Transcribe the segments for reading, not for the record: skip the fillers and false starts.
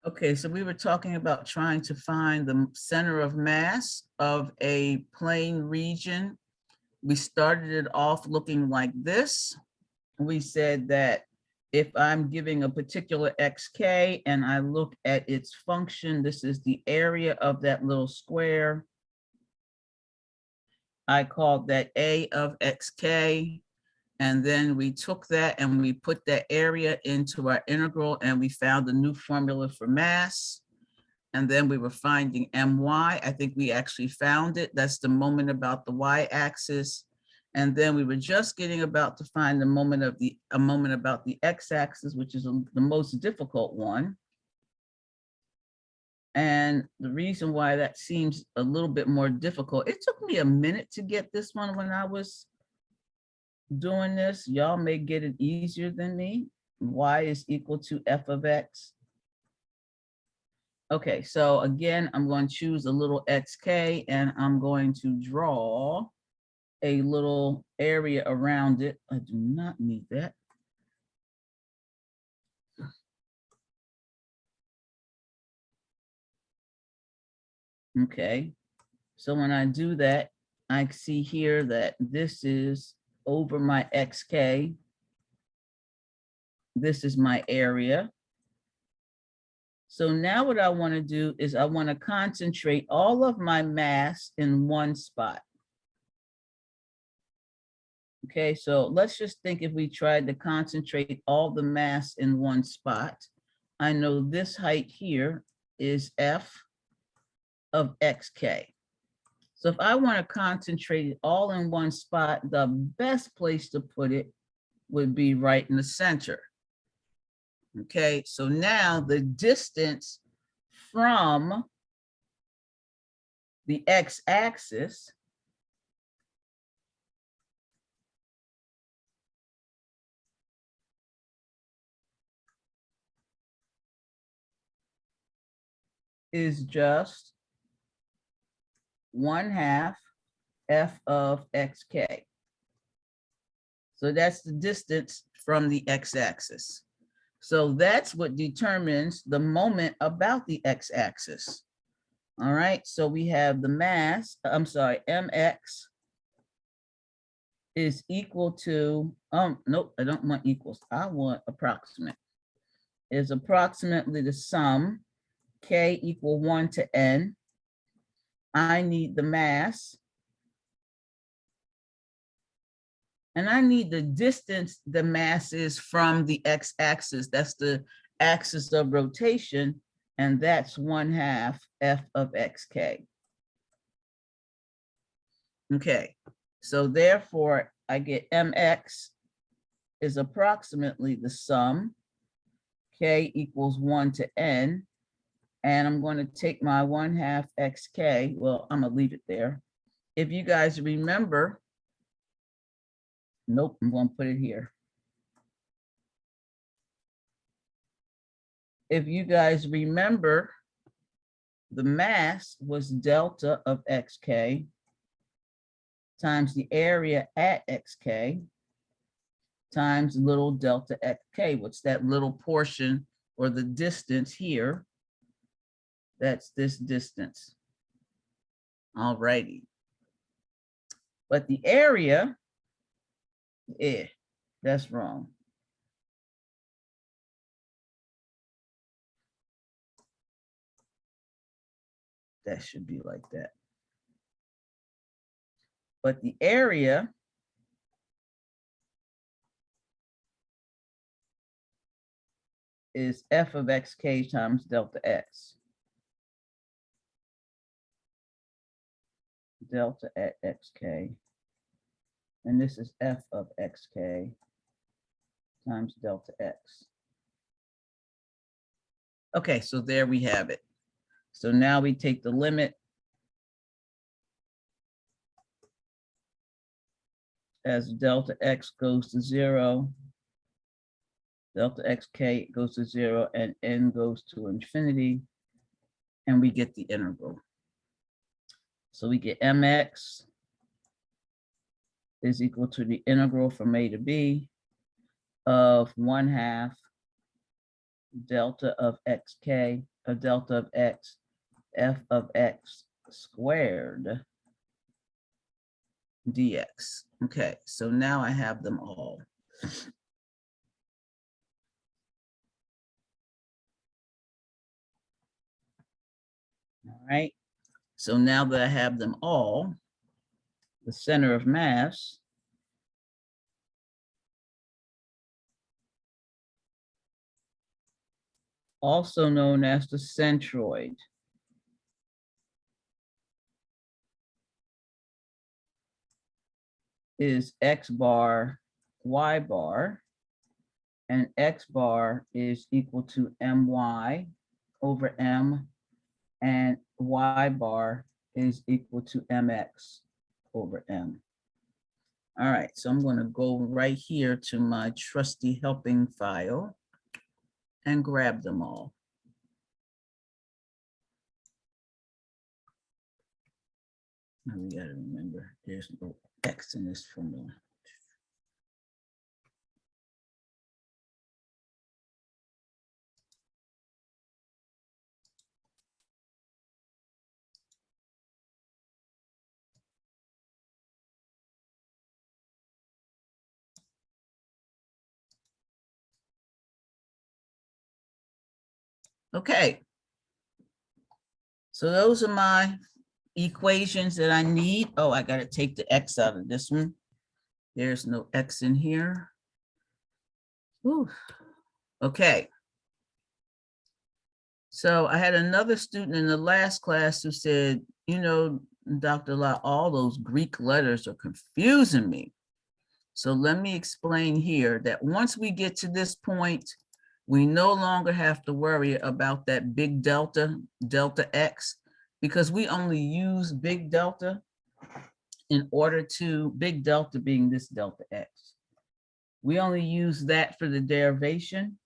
Okay, so we were talking about trying to find the center of mass of a plane region. We started it off looking like this. We said that if I'm giving a particular xk and I look at its function, this is the area of that little square. I called that A of xk. And then we took that and we put that area into our integral and we found a new formula for mass. And then we were finding my. I think we actually found it. That's the moment about the y-axis. And then we were just getting about to find the moment of a moment about the x-axis, which is the most difficult one. And the reason why that seems a little bit more difficult, it took me a minute to get this one when I was doing this. Y'all may get it easier than me. Y is equal to f of x. Okay, so again, I'm going to choose a little xk and I'm going to draw a little area around it. I do not need that. Okay, so when I do that, I see here that this is over my xk. This is my area. So now what I want to do is I want to concentrate all of my mass in one spot. Okay, so let's just think if we tried to concentrate all the mass in one spot. I know this height here is f of xk. So if I want to concentrate it all in one spot, the best place to put it would be right in the center. Okay, so now the distance from the x-axis is just 1/2 f of xk. So that's the distance from the x-axis. So that's what determines the moment about the x-axis. All right, so we have the mass, mx is equal to, nope, I don't want equals, I want approximate. Is approximately the sum, k equal 1 to n. I need the mass. And I need the distance the mass is from the x-axis. That's the axis of rotation, and that's 1/2 f of xk. Okay, so therefore I get mx is approximately the sum, k equals 1 to n, and I'm going to take my 1/2 xk. Well, I'm gonna leave it there. If you guys remember, nope, I'm going to put it here. If you guys remember, the mass was delta of xk times the area at xk times little delta xk. What's that little portion or the distance here? That's this distance. All righty. But the area, that's wrong. That should be like that. But the area is f of xk times delta x. Delta at xk. And this is f of xk times delta x. Okay, so there we have it. So now we take the limit as delta x goes to 0, delta xk goes to 0, and n goes to infinity, and we get the integral. So we get mx is equal to the integral from a to b of 1/2 delta of xk a delta of x, f of x squared dx. Okay, so now I have them all. All right, so now that I have them all, the center of mass also known as the centroid, is x bar, y bar, and x bar is equal to my over m, and y bar is equal to mx over m. All right, so I'm going to go right here to my trusty helping file and grab them all. Now we got to remember there's no x in this formula. Okay, so those are my equations that I need. Oh, I got to take the x out of this one. There's no x in here. Whew. Okay. So I had another student in the last class who said, you know, Dr. La, all those Greek letters are confusing me. So let me explain here that once we get to this point, we no longer have to worry about that big delta, delta x, because we only use big delta in order to, big delta being this delta x. We only use that for the derivation.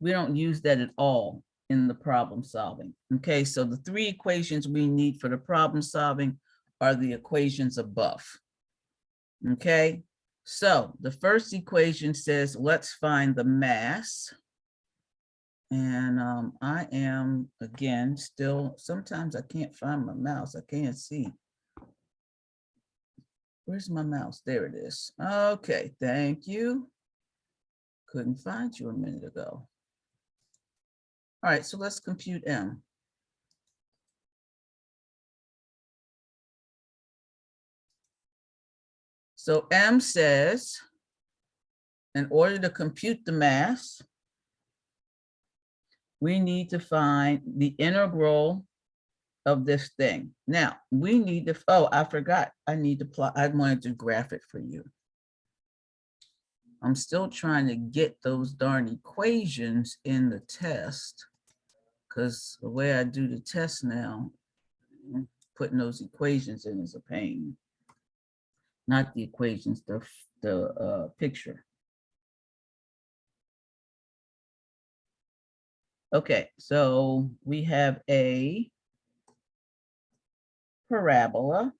We don't use that at all in the problem solving. Okay, so the three equations we need for the problem solving are the equations above. Okay, so the first equation says, let's find the mass. And I am, again, still, sometimes I can't find my mouse. I can't see. Where's my mouse? There it is. Okay, thank you. Couldn't find you a minute ago. All right, so let's compute M. So M says, in order to compute the mass, we need to find the integral of this thing. Now, we need to, oh, I forgot, I need to plot, I wanted to graph it for you. I'm still trying to get those darn equations in the test, because the way I do the test now, putting those equations in is a pain. Not the equations, the picture. Okay, so we have a parabola.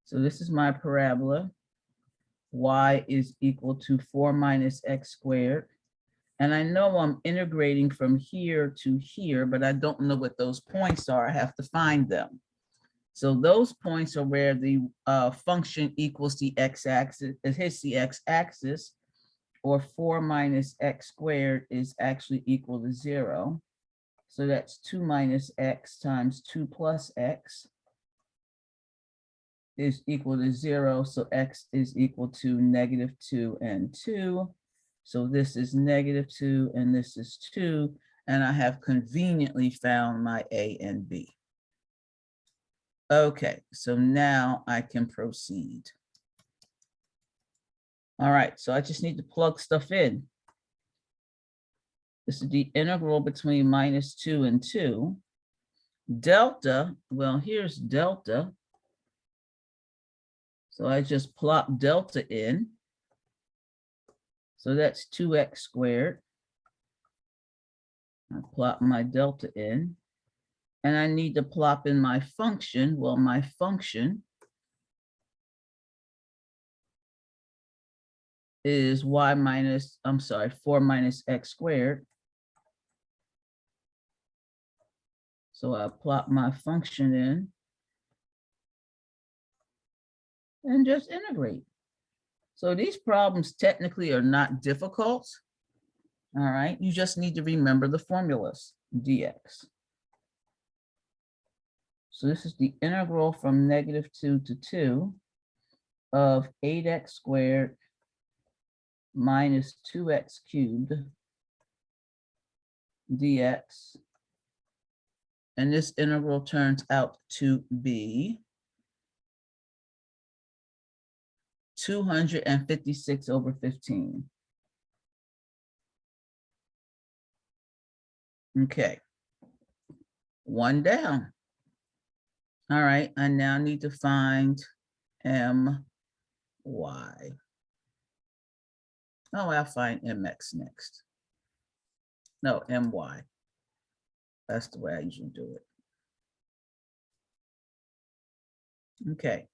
So this is my parabola. Y is equal to 4 minus x squared. And I know I'm integrating from here to here, but I don't know what those points are. I have to find them. So those points are where the function equals the x-axis, it hits the x-axis, or 4 minus x squared is actually equal to 0. So that's 2 minus x times 2 plus x is equal to 0. So x is equal to -2 and 2. So this is -2 and this is 2. And I have conveniently found my A and B. Okay, so now I can proceed. All right, so I just need to plug stuff in. This is the integral between -2 and 2. Delta, well, here's delta. So I just plop delta in. So that's 2x squared. I plop my delta in. and I need to plop in my function. Well, my function is 4 minus x squared. So I plop my function in and just integrate. So these problems technically are not difficult. All right, you just need to remember the formulas, dx. So this is the integral from -2 to 2 of 8x squared minus 2x cubed dx. And this integral turns out to be 256 over 15. Okay, one down. All right, I now need to find my. Oh, I'll find mx next. No, my. That's the way I usually do it. Okay.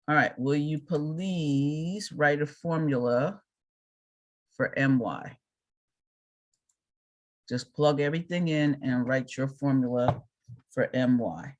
All right, will you please write a formula for my? Just plug everything in and write your formula for my.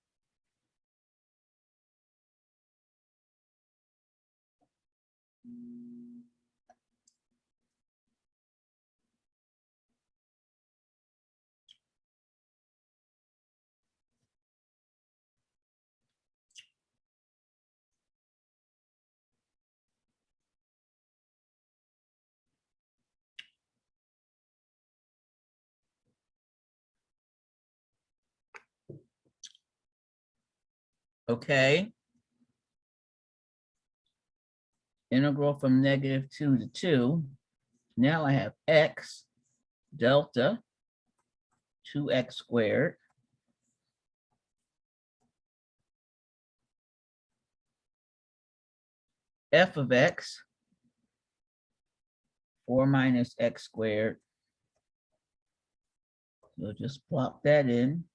Okay. Integral from -2 to 2. Now I have x delta 2x squared f of x 4 minus x squared. So just plop that in,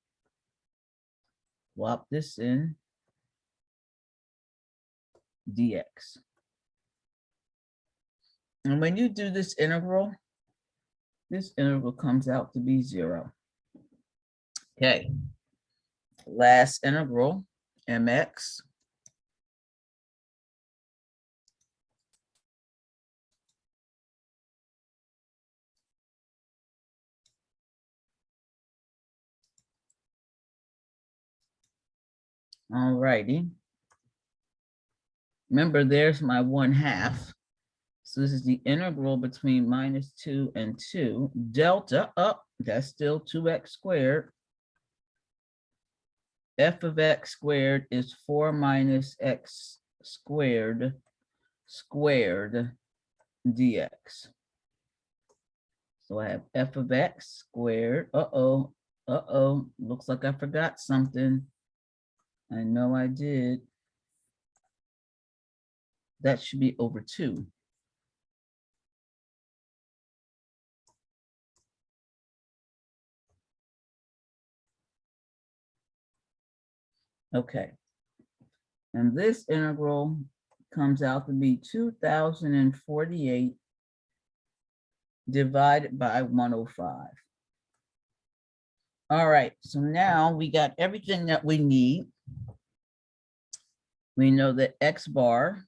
plop this in, dx. And when you do this integral comes out to be 0. Okay, last integral, mx. All righty. Remember, there's my 1/2. So this is the integral between -2 and 2. Delta up, that's still 2x squared. F of x squared is 4 minus x squared dx. So I have f of x squared. Looks like I forgot something. I know I did. That should be over 2. Okay. And this integral comes out to be 2048 divided by 105. All right, so now we got everything that we need. We know that x bar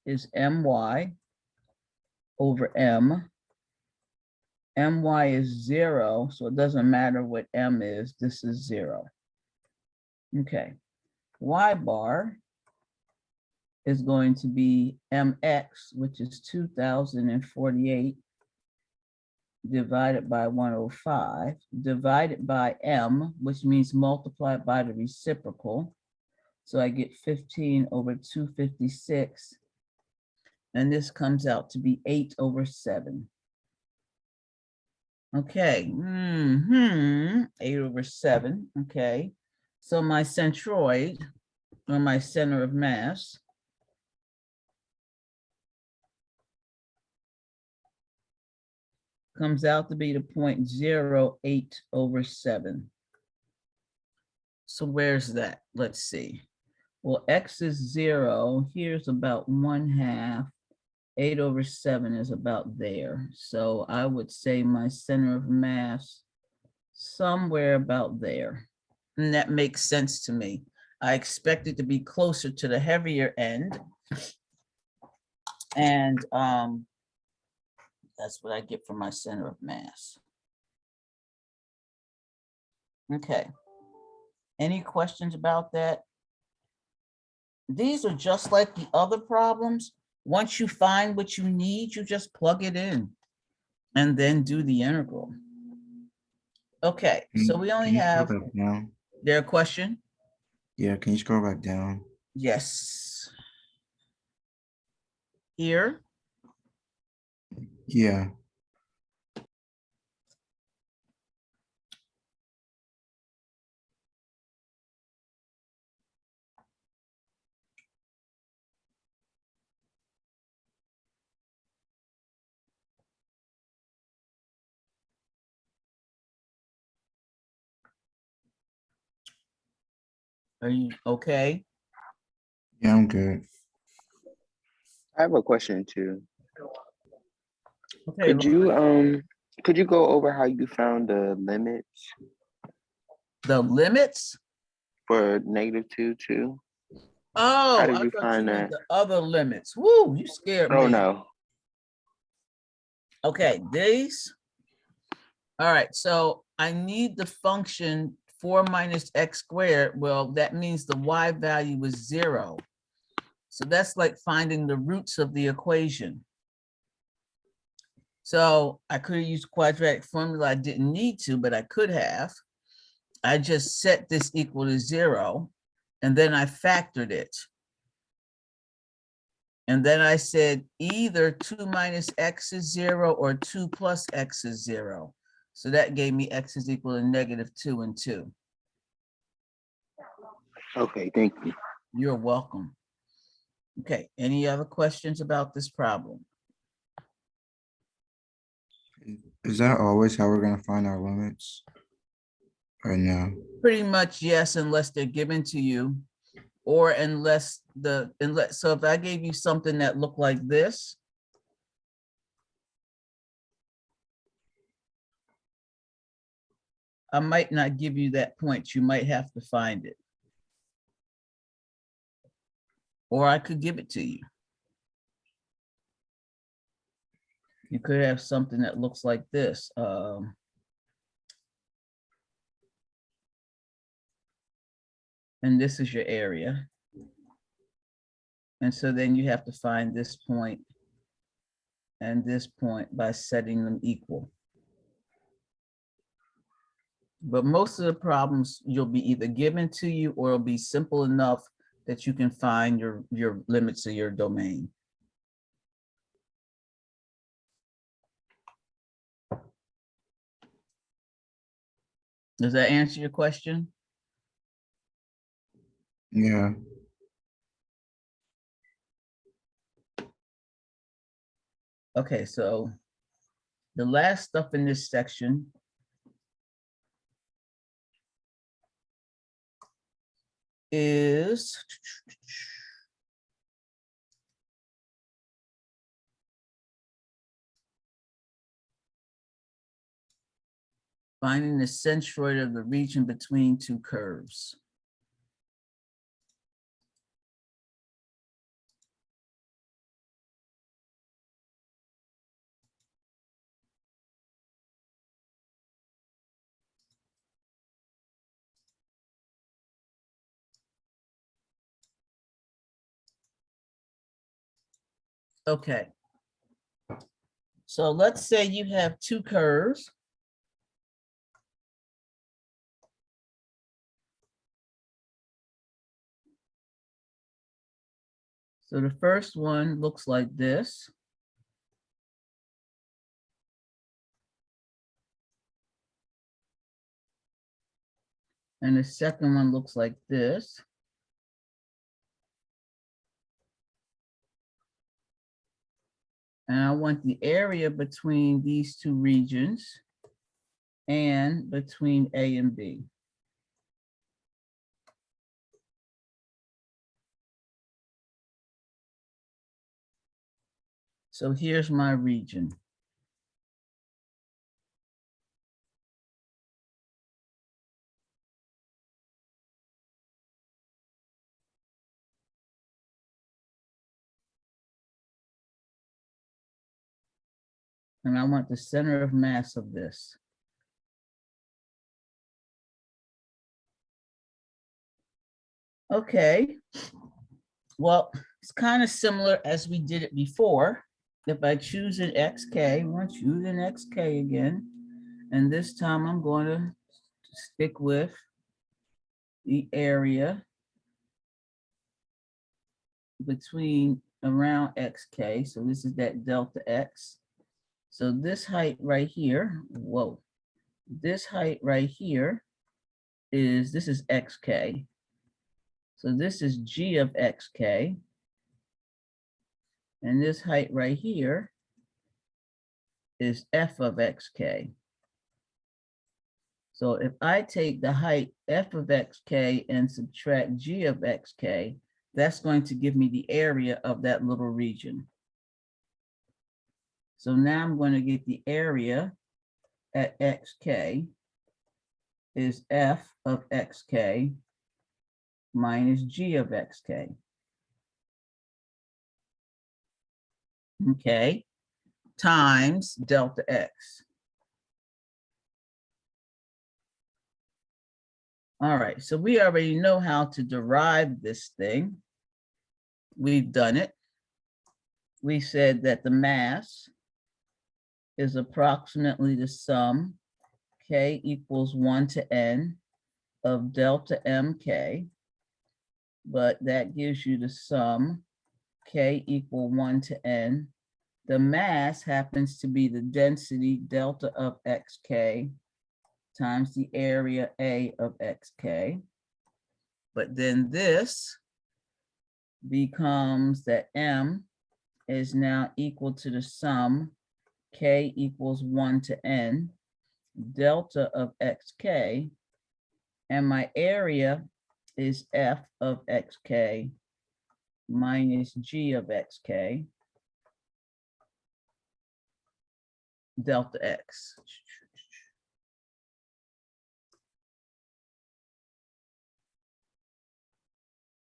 is my over m. My is 0, so it doesn't matter what m is, this is 0. Okay, y bar is going to be mx, which is 2048 divided by 105, divided by m, which means multiplied by the reciprocal. So I get 15 over 256. And this comes out to be 8 over 7. Okay, 8 over 7, okay. So my centroid, or my center of mass, comes out to be the 0.08/7. So where's that? Let's see. Well, X is 0. Here's about 1/2. 8/7 is about there. So I would say my center of mass somewhere about there. And that makes sense to me. I expect it to be closer to the heavier end. And that's what I get for my center of mass. Okay. Any questions about that? These are just like the other problems. Once you find what you need, you just plug it in and then do the integral. Okay, so we only have their question. Yeah, can you scroll back down? Yes. Here. Yeah. Are you okay? Yeah, I'm good. I have a question too. Okay. Could you go over how you found the limits The limits? for -2 too? Oh, How did I you thought you find meant that? the other limits. Woo, you scared Oh me. no. Okay, these. All right, so I need the function 4 minus x squared. Well, that means the y value is 0. So that's like finding the roots of the equation. So I could have used quadratic formula. I didn't need to, but I could have. I just set this equal to 0, and then I factored it. And then I said either 2 minus x is 0 or 2 plus x is 0. So that gave me x is equal to -2 and 2. Okay, thank you. You're welcome. Okay, any other questions about this problem? Is that always how we're gonna find our limits? Or no? Pretty much yes, unless they're given to you, or unless so if I gave you something that looked like this, I might not give you that point. You might have to find it. Or I could give it to you. You could have something that looks like this. And this is your area. And so then you have to find this point and this point by setting them equal. But most of the problems you'll be either given to you or it'll be simple enough that you can find your limits of your domain. Does that answer your question? Yeah. Okay, so the last stuff in this section is finding the centroid of the region between two curves. Okay. So let's say you have two curves. So the first one looks like this. And the second one looks like this. And I want the area between these two regions and between A and B. So here's my region. And I want the center of mass of this. Okay. Well, it's kind of similar as we did it before. If I choose an XK, I'm going to choose an XK again. And this time I'm going to stick with the area between around XK. So this is that delta X. So this height right here, whoa, this height right here this is XK. So this is G of XK. And this height right here is F of XK. So if I take the height F of XK and subtract G of XK, that's going to give me the area of that little region. So now I'm going to get the area at XK is F of XK minus G of XK. Okay, times delta X. All right, so we already know how to derive this thing. We've done it. We said that the mass is approximately the sum K equals 1 to N of delta MK, but that gives you the sum K equal 1 to N. The mass happens to be the density delta of XK times the area A of XK. But then this becomes that M is now equal to the sum K equals 1 to N delta of XK, and my area is F of XK minus G of XK delta X.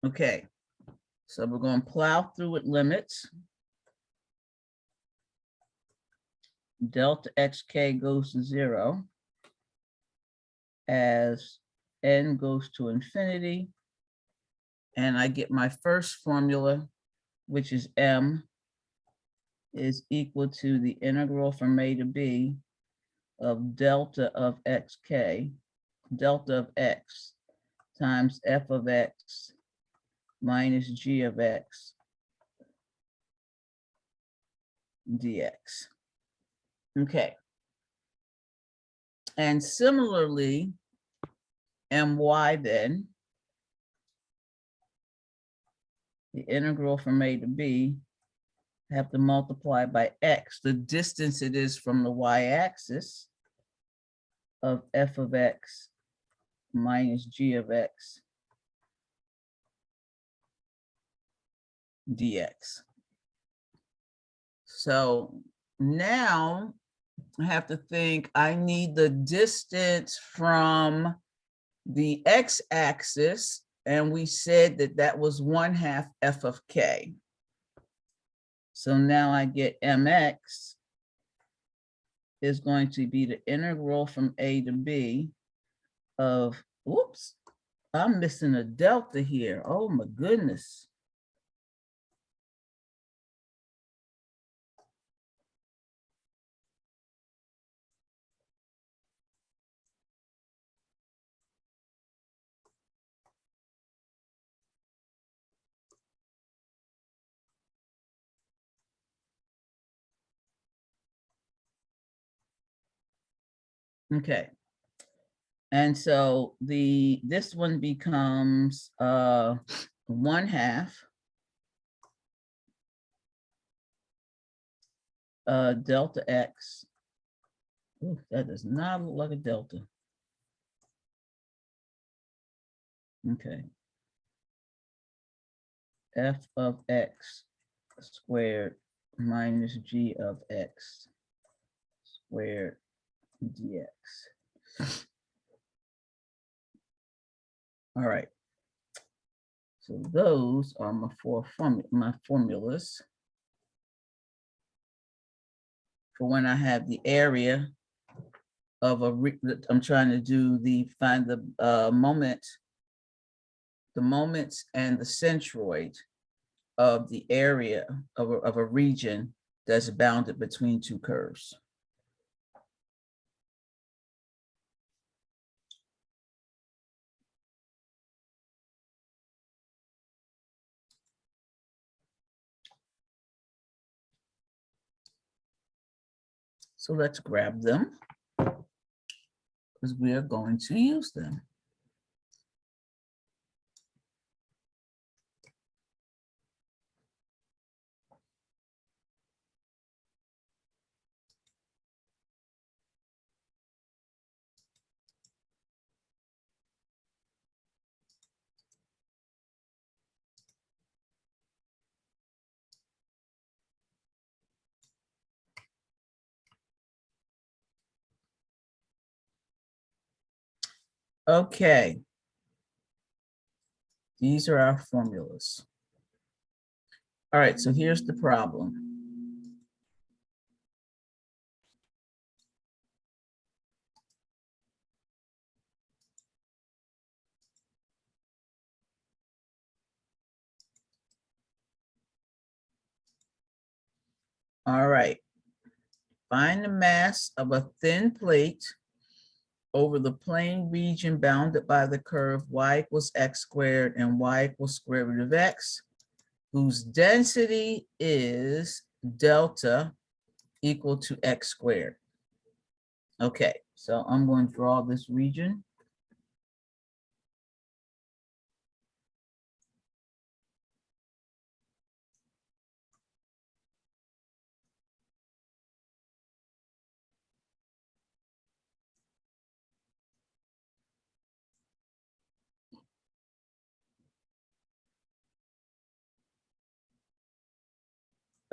Okay, so we're going to plow through with limits. Delta XK goes to 0 as N goes to infinity. And I get my first formula, which is M is equal to the integral from A to B of delta of XK, delta of X times F of X minus G of X dx. Okay. And similarly, My then, the integral from A to B, have to multiply by X, the distance it is from the y-axis of F of X minus G of X dx. So now I have to think I need the distance from the x-axis, and we said that that was 1/2 F of K. So now I get mx is going to be the integral from A to B of, whoops, I'm missing a delta here. Oh my goodness. Okay. And so this one becomes 1/2 delta x. Ooh, that does not look like a delta. Okay. F of x squared minus g of x squared dx. All right. So those are my my formulas for when I have the area of I'm trying to do find the moments and the centroid of the area of a region that's bounded between two curves. So let's grab them because we are going to use them. Okay. These are our formulas. All right, so here's the problem. All right. Find the mass of a thin plate over the plane region bounded by the curve y equals x squared and y equals square root of x, whose density is delta equal to x squared. Okay, so I'm going to draw this region.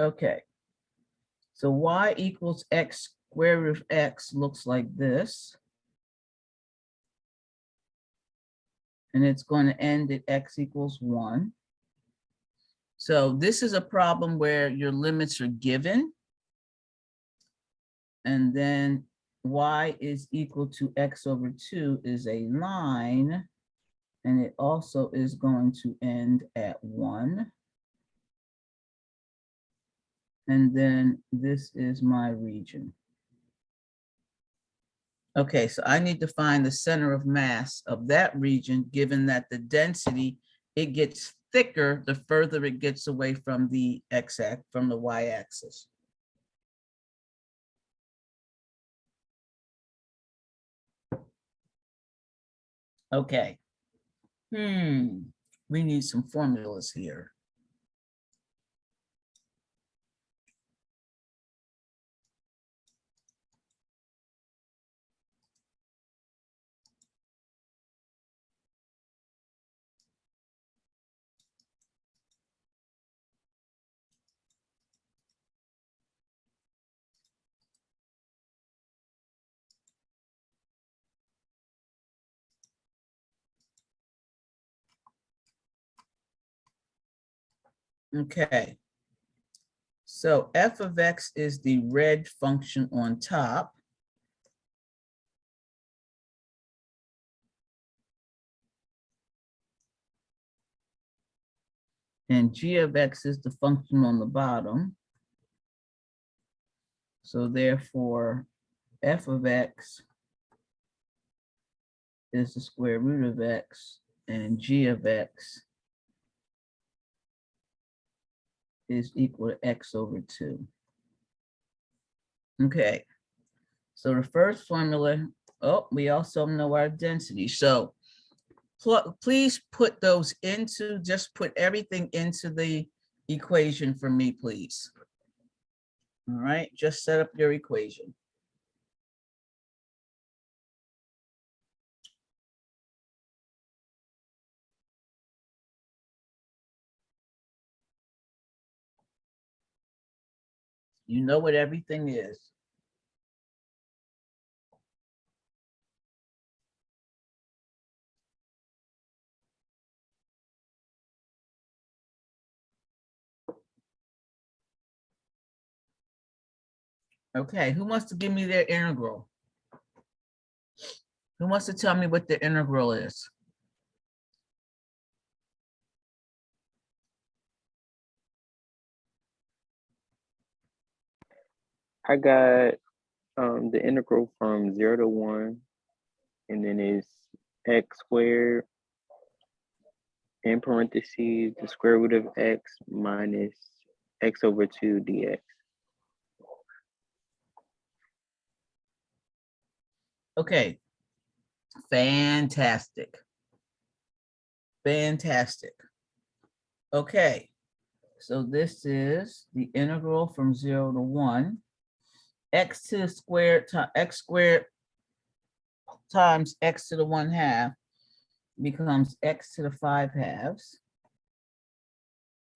Okay, so y equals x square root of x looks like this. And it's going to end at x equals 1. So this is a problem where your limits are given. And then y is equal to x over 2 is a line. And it also is going to end at 1. And then this is my region. Okay, so I need to find the center of mass of that region, given that the density, it gets thicker the further it gets away from the x-axis, from the y-axis. Okay. We need some formulas here. Okay. So f of x is the red function on top. And g of x is the function on the bottom. So therefore, f of x is the square root of x, and g of x is equal to x over 2. Okay, so the first formula, oh, we also know our density. So please put those into, just put everything into the equation for me, please. All right, just set up your equation. You know what everything is. Okay, who wants to give me their integral? Who wants to tell me what the integral is? I got the integral from 0 to 1, and then it's x squared in parentheses the square root of x minus x over 2 dx. Okay, fantastic. Fantastic. Okay, so this is the integral from 0 to 1. X to the squared x squared times x to the 1/2 becomes x to the 5/2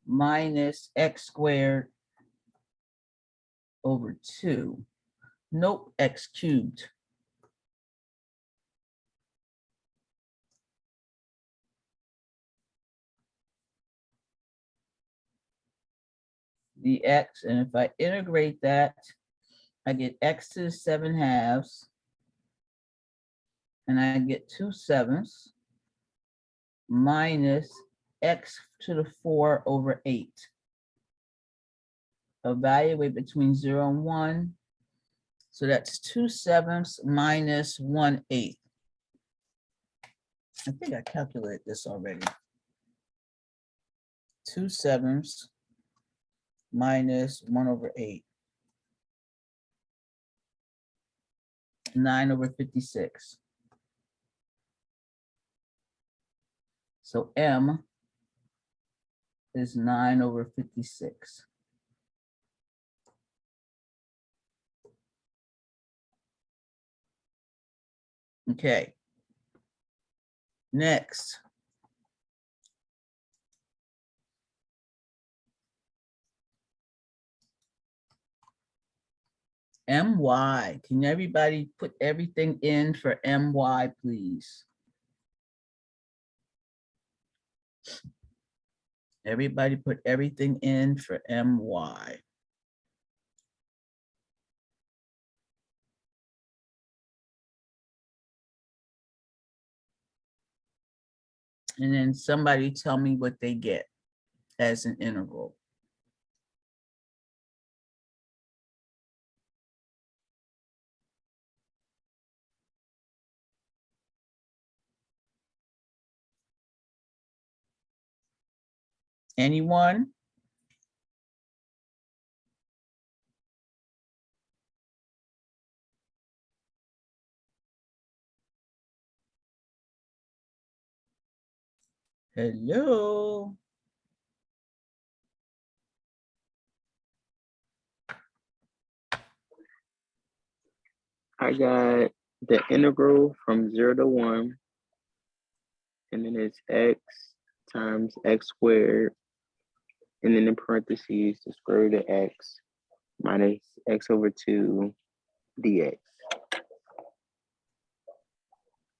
minus x squared over 2. Nope, x cubed. The x, and if I integrate that, I get x to the 7/2, and I get 2/7 minus x to the 4 over 8. Evaluate between 0 and 1. So that's 2/7 minus 1/8. I think I calculated this already. 2/7 minus 1 over 8. 9 over 56. So M is 9 over 56. Okay. Next. MY. Can everybody put everything in for MY, please? Everybody put everything in for MY. And then somebody tell me what they get as an integral. Anyone? Hello? I got the integral from 0 to 1, and then it's x times x squared, and then in parentheses the square root of x minus x over 2 dx.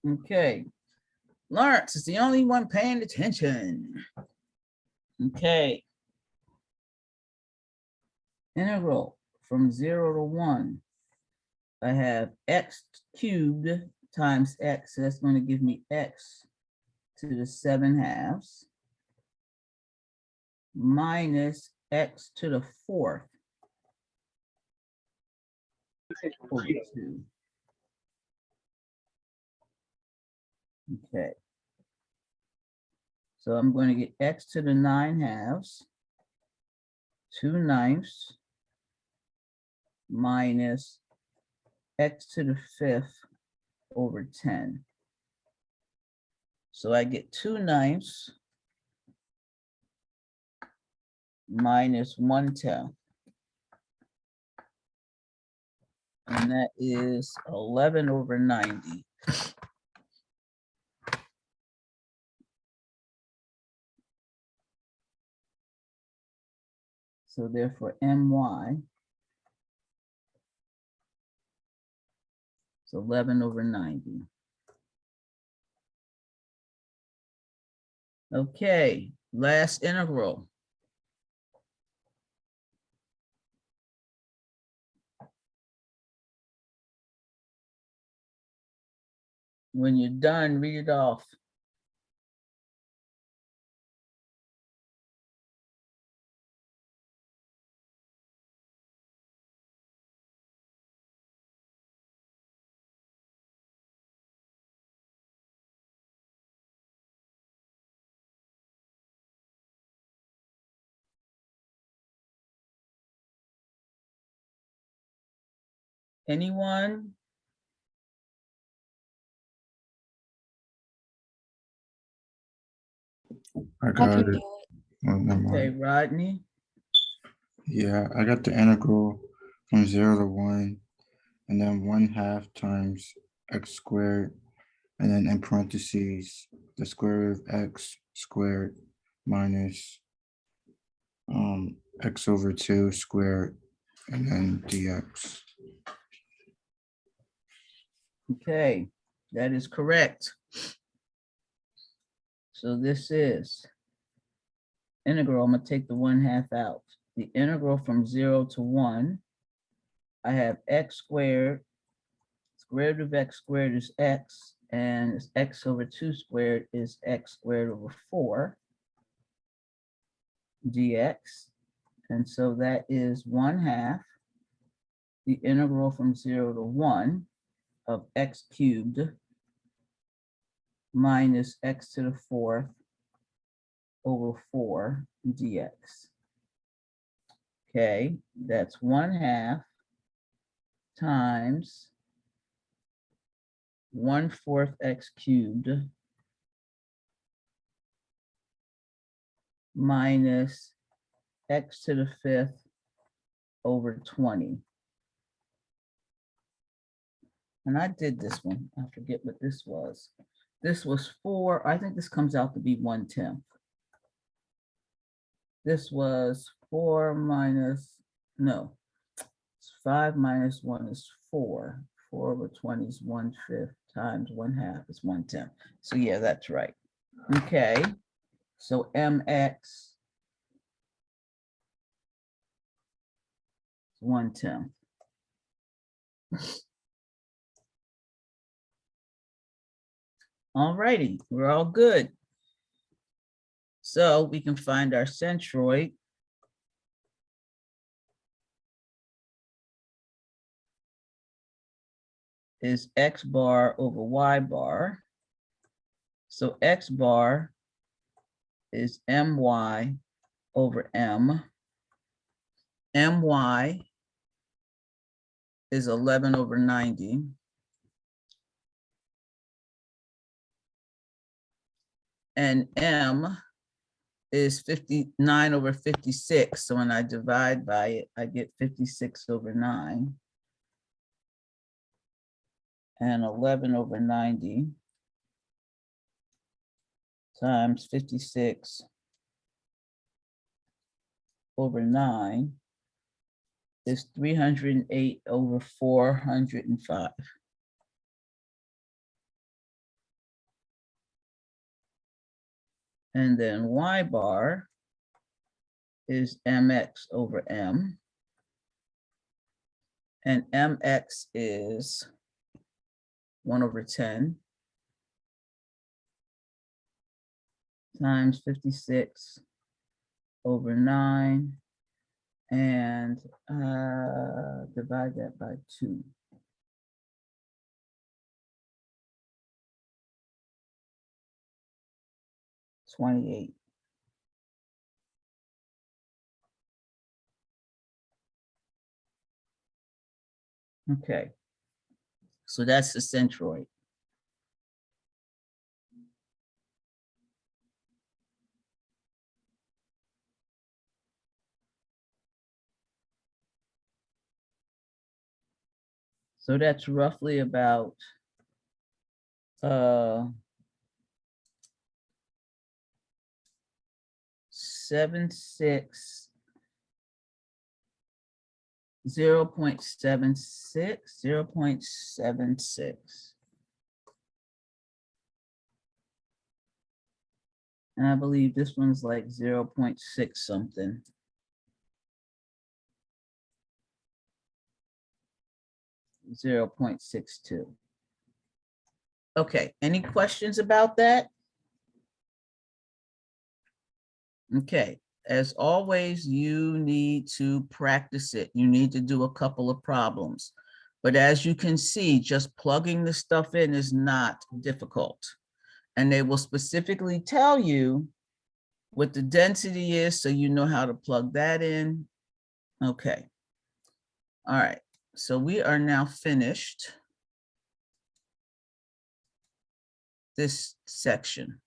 Okay. Lawrence is the only one paying attention. Okay. Integral from 0 to 1. I have x cubed times x. So that's going to give me x to the 7/2 minus x to the 4th over 2. Okay. So I'm going to get x to the 9/2, 2/9 minus x to the 5th over 10. So I get 2/9 minus 1/10. And that is 11/90. So therefore, my is 11/90. Okay, last integral. When you're done, read it off. Anyone? I I got can it. do it. Oh, never Okay, mind. Rodney. Yeah, I got the integral from 0 to 1, and then 1/2 times x squared, and then in parentheses, the square root of x squared minus x over 2 squared, and then dx. Okay, that is correct. So this is integral. I'm gonna take the 1/2 out. The integral from 0 to 1. I have x squared. Square root of x squared is x, and x over 2 squared is x squared over 4 dx. And so that is 1/2 the integral from 0 to 1 of x cubed minus x to the 4th over 4 dx. Okay, that's 1/2 times 1/4 x cubed minus x to the 5th over 20. And I did this one. I forget what this was. This was 4. I think this comes out to be 1/10. This was 4 minus, no, it's 5 minus 1 is 4. 4 over 20 is 1/5 times 1/2 is 1/10. So yeah, that's right. Okay, so mx 1/10. All righty, we're all good. So we can find our centroid. Is x bar over y bar. So x bar is my over m. My is 11/90. And m is 59/56. So when I divide by it, I get 56/9. And 11/90 times 56/9 is 308/405. And then y bar is mx over m. And mx is 1/10 times 56/9 and divide that by 2. $28. Okay, so that's the centroid. So that's roughly about 0.76, 0.76. And I believe this one's like 0.6 something. Zero 0.62. Okay, any questions about that? Okay, as always, you need to practice it. You need to do a couple of problems. But as you can see, just plugging the stuff in is not difficult. And they will specifically tell you what the density is, so you know how to plug that in. Okay. All right, so we are now finished this section.